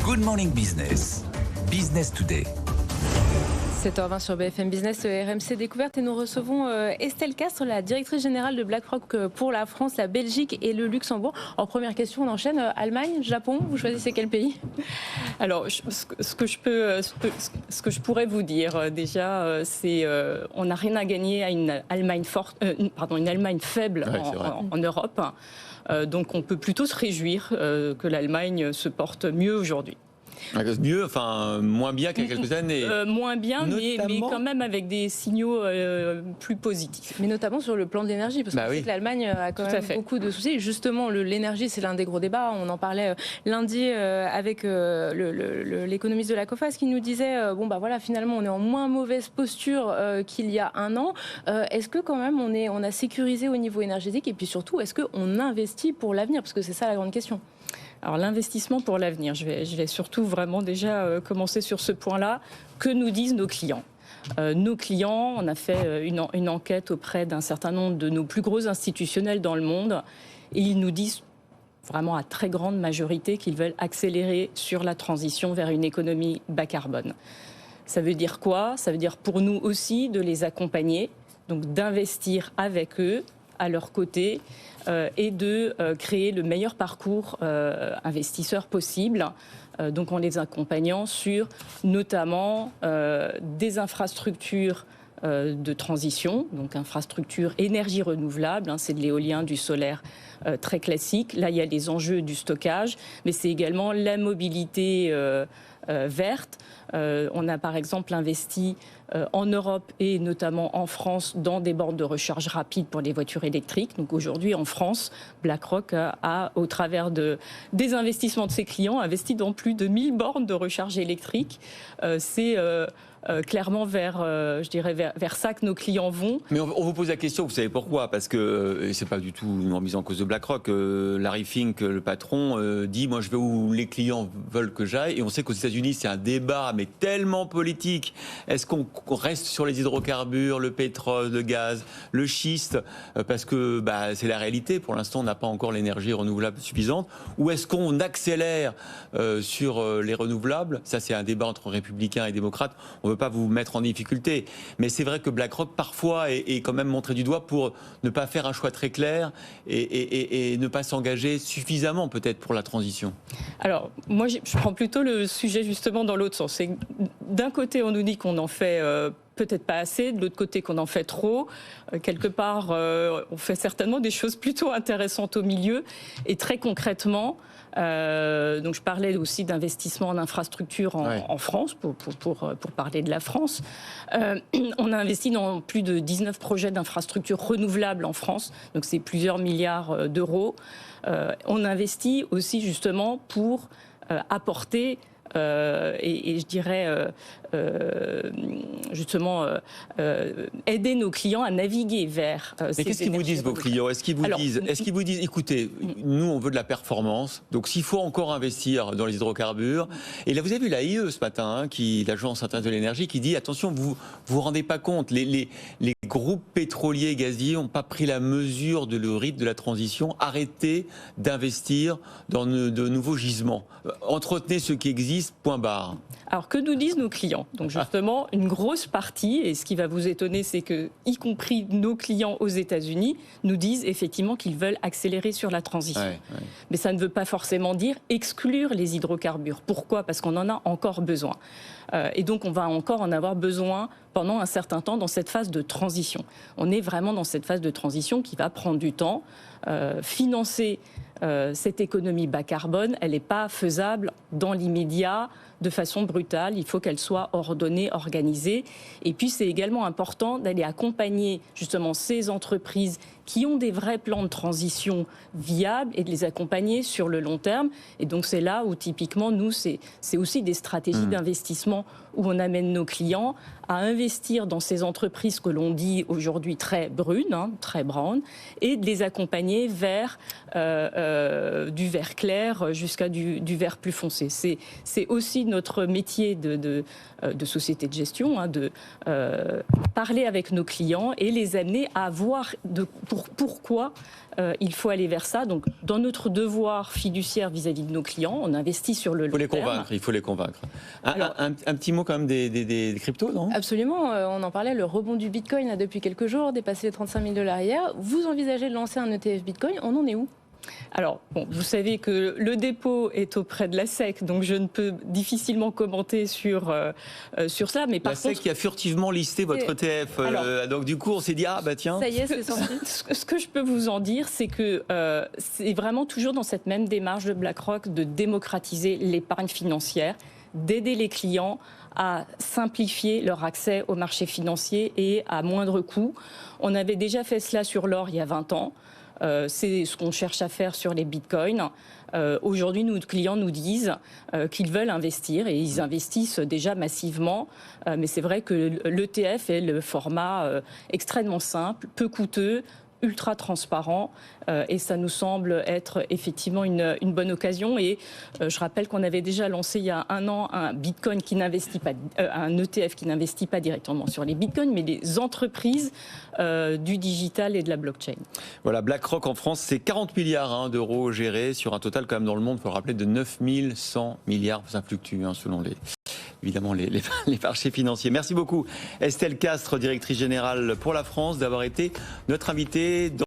Good Morning Business, Business Today. 7h20 sur BFM Business, RMC Découverte, et nous recevons Estelle Castres, la directrice générale de BlackRock pour la France, la Belgique et le Luxembourg. En première question, on enchaîne. Allemagne, Japon, vous choisissez quel pays ? Alors, ce que je pourrais vous dire déjà, c'est on n'a rien à gagner à une Allemagne une Allemagne faible en Europe. Donc, on peut plutôt se réjouir que l'Allemagne se porte mieux aujourd'hui. Mieux, enfin moins bien qu'il y a quelques années. Moins bien, mais quand même avec des signaux plus positifs. Mais notamment sur le plan de l'énergie, parce qu'on sait que l'Allemagne a quand même beaucoup de soucis. Justement, l'énergie, c'est l'un des gros débats. On en parlait lundi avec l'économiste de la COFAS qui nous disait finalement, on est en moins mauvaise posture qu'il y a un an. Est-ce que quand même on a sécurisé au niveau énergétique, et puis surtout, est-ce qu'on investit pour l'avenir ? Parce que c'est ça la grande question. Alors l'investissement pour l'avenir, je vais surtout vraiment déjà commencer sur ce point-là. Que nous disent nos clients ? Nos clients, on a fait une enquête auprès d'un certain nombre de nos plus gros institutionnels dans le monde, et ils nous disent vraiment à très grande majorité qu'ils veulent accélérer sur la transition vers une économie bas carbone. Ça veut dire quoi ? Ça veut dire pour nous aussi de les accompagner, donc d'investir avec eux, à leur côté, et de créer le meilleur parcours investisseur possible, donc en les accompagnant sur notamment des infrastructures de transition, donc infrastructures énergie renouvelable, c'est de l'éolien, du solaire très classique. Là, il y a les enjeux du stockage, mais c'est également la mobilité verte. On a par exemple investi en Europe et notamment en France dans des bornes de recharge rapide pour les voitures électriques. Donc aujourd'hui en France, BlackRock a au travers des investissements de ses clients, investi dans plus de 1000 bornes de recharge électrique. C'est clairement vers ça que nos clients vont. Mais on vous pose la question, vous savez pourquoi ? Parce que c'est pas du tout une remise en cause de BlackRock. Larry Fink, le patron, dit moi je vais où les clients veulent que j'aille. Et on sait qu'aux États-Unis c'est un débat mais tellement politique. Est-ce qu'on reste sur les hydrocarbures, le pétrole, le gaz, le schiste, parce que c'est la réalité. Pour l'instant on n'a pas encore l'énergie renouvelable suffisante. Ou est-ce qu'on accélère sur les renouvelables ? Ça c'est un débat entre républicains et démocrates. On ne veut pas vous mettre en difficulté, mais c'est vrai que BlackRock parfois est quand même montré du doigt pour ne pas faire un choix très clair et ne pas s'engager suffisamment peut-être pour la transition. Alors moi je prends plutôt le sujet justement dans l'autre sens. C'est d'un côté on nous dit qu'on en fait peut-être pas assez, de l'autre côté qu'on en fait trop. Quelque part on fait certainement des choses plutôt intéressantes au milieu, et très concrètement. Donc je parlais aussi d'investissement en infrastructure en France, pour parler de la France. On a investi dans plus de 19 projets d'infrastructures renouvelables en France, donc c'est plusieurs milliards d'euros. On investit aussi justement pour apporter et je dirais justement aider nos clients à naviguer vers Mais qu'est-ce qu'ils vous disent vos clients ? Est-ce qu'ils vous disent écoutez, nous on veut de la performance, donc s'il faut encore investir dans les hydrocarbures, et là vous avez vu la IE ce matin, l'Agence internationale de l'énergie, qui dit attention, vous rendez pas compte, les groupes pétroliers et gaziers n'ont pas pris la mesure de le rythme de la transition, arrêtez d'investir dans de nouveaux gisements, entretenez ceux qui existent, point barre. Alors que nous disent nos clients ? Donc justement, une grosse partie, et ce qui va vous étonner, c'est que, y compris nos clients aux États-Unis, nous disent effectivement qu'ils veulent accélérer sur la transition. Mais ça ne veut pas forcément dire exclure les hydrocarbures. Pourquoi ? Parce qu'on en a encore besoin. Et donc on va encore en avoir besoin pendant un certain temps dans cette phase de transition. On est vraiment dans cette phase de transition qui va prendre du temps. Financer cette économie bas carbone, elle n'est pas faisable dans l'immédiat de façon brutale. Il faut qu'elle soit ordonnée, organisée. Et puis c'est également important d'aller accompagner justement ces entreprises qui ont des vrais plans de transition viables et de les accompagner sur le long terme. Et donc c'est là où typiquement nous, c'est aussi des stratégies d'investissement où on amène nos clients à investir dans ces entreprises que l'on dit aujourd'hui très brunes, très brown, et de les accompagner accompagner vers du vert clair jusqu'à du vert plus foncé. C'est aussi notre métier de société de gestion, de parler avec nos clients et les amener à voir pourquoi il faut aller vers ça. Donc, dans notre devoir fiduciaire vis-à-vis de nos clients, on investit sur le long terme. Il faut les convaincre. Un petit mot quand même des cryptos, non ? Absolument. On en parlait, le rebond du Bitcoin là, depuis quelques jours, dépassé les 35 000 $ hier. Vous envisagez de lancer un ETF Bitcoin ? On en est où ? Alors, vous savez que le dépôt est auprès de la SEC, donc je ne peux difficilement commenter sur ça. Mais par contre, SEC qui a furtivement listé votre ETF. Donc du coup, on s'est dit, tiens. Ça y est, c'est sorti. Ce que je peux vous en dire, c'est que c'est vraiment toujours dans cette même démarche de BlackRock de démocratiser l'épargne financière, d'aider les clients à simplifier leur accès au marché financier et à moindre coût. On avait déjà fait cela sur l'or il y a 20 ans. C'est ce qu'on cherche à faire sur les bitcoins. Aujourd'hui, nos clients nous disent qu'ils veulent investir et ils investissent déjà massivement. Mais c'est vrai que l'ETF est le format extrêmement simple, peu coûteux, ultra transparent et ça nous semble être effectivement une bonne occasion. Et je rappelle qu'on avait déjà lancé il y a 1 an un Bitcoin qui n'investit pas, un ETF qui n'investit pas directement sur les Bitcoins, mais les entreprises du digital et de la blockchain. Voilà, BlackRock en France, c'est 40 milliards d'euros gérés sur un total quand même dans le monde, il faut le rappeler, de 9100 milliards. Ça fluctue selon évidemment les marchés financiers. Merci beaucoup Estelle Castres, directrice générale pour la France, d'avoir été notre invitée.